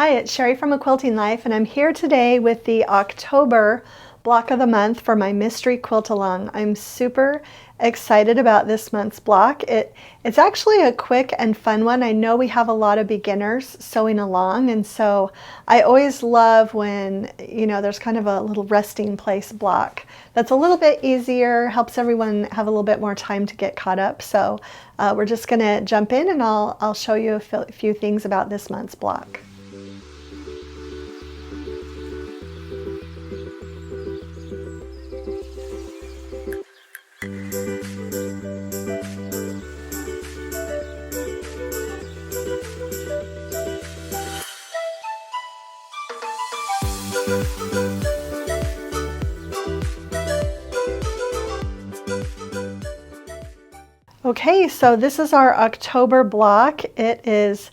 Hi, it's Sherri from A Quilting Life, and I'm here today with the October block of the month for my mystery quilt along. I'm super excited about this month's block. It's actually a quick and fun one. I know we have a lot of beginners sewing along, and so I always love when, there's kind of a little resting place block that's a little bit easier, helps everyone have a little bit more time to get caught up. So we're just going to jump in and I'll show you a few things about this month's block. Okay, so this is our October block. It is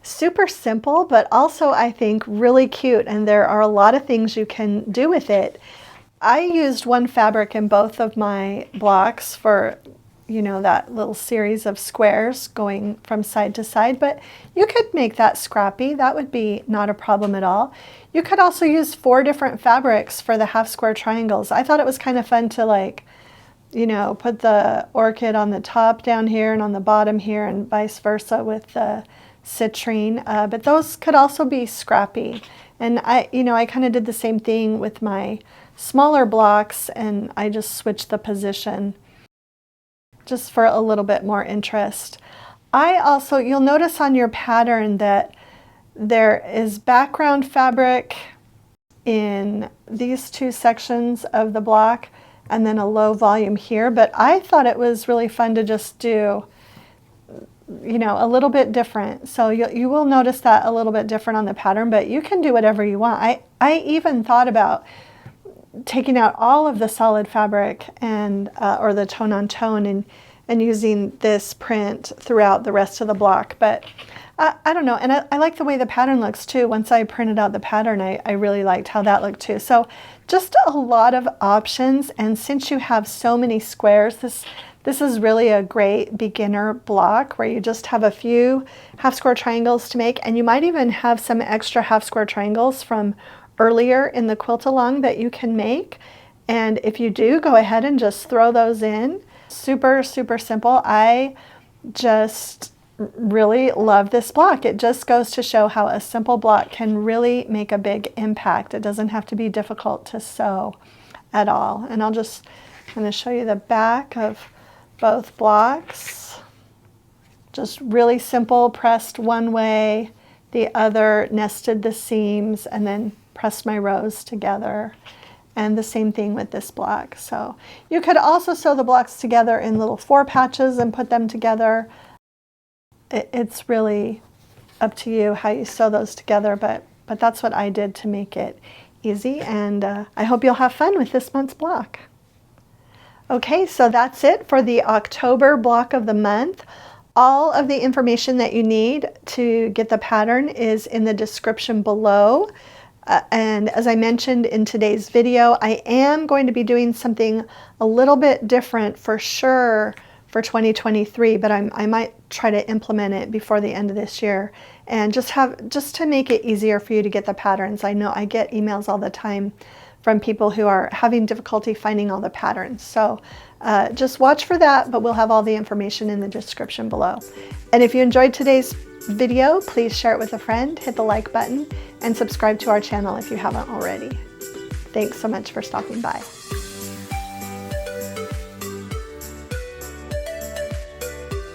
super simple, but also I think really cute, and there are a lot of things you can do with it. I used one fabric in both of my blocks for, that little series of squares going from side to side, but you could make that scrappy. That would be not a problem at all. You could also use 4 different fabrics for the half square triangles. I thought it was kind of fun to put the orchid on the top down here and on the bottom here and vice versa with the citrine, but those could also be scrappy. And I kind of did the same thing with my smaller blocks, and I just switched the position just for a little bit more interest. You'll notice on your pattern that there is background fabric in these 2 sections of the block and then a low volume here, but I thought it was really fun to just do, a little bit different. So you will notice that a little bit different on the pattern, but you can do whatever you want. I even thought about taking out all of the solid fabric and or the tone on tone and using this print throughout the rest of the block, but I don't know, and I like the way the pattern looks too. Once I printed out the pattern, I really liked how that looked too. So just a lot of options, and since you have so many squares, this is really a great beginner block where you just have a few half square triangles to make, and you might even have some extra half square triangles from earlier in the quilt along that you can make. And if you do, go ahead and just throw those in. Super, super simple. I just really love this block. It just goes to show how a simple block can really make a big impact. It doesn't have to be difficult to sew at all. And I'm going to show you the back of both blocks. Just really simple, pressed one way, the other nested the seams, and then pressed my rows together. And the same thing with this block. So you could also sew the blocks together in little 4 patches and put them together. It's really up to you how you sew those together, but that's what I did to make it easy, and I hope you'll have fun with this month's block. Okay, so that's it for the October block of the month. All of the information that you need to get the pattern is in the description below. And as I mentioned in today's video, I am going to be doing something a little bit different for sure for 2023, but I might try to implement it before the end of this year, and just to make it easier for you to get the patterns. I know I get emails all the time from people who are having difficulty finding all the patterns. So just watch for that, but we'll have all the information in the description below. And if you enjoyed today's video, please share it with a friend, hit the like button, and subscribe to our channel if you haven't already. Thanks so much for stopping by.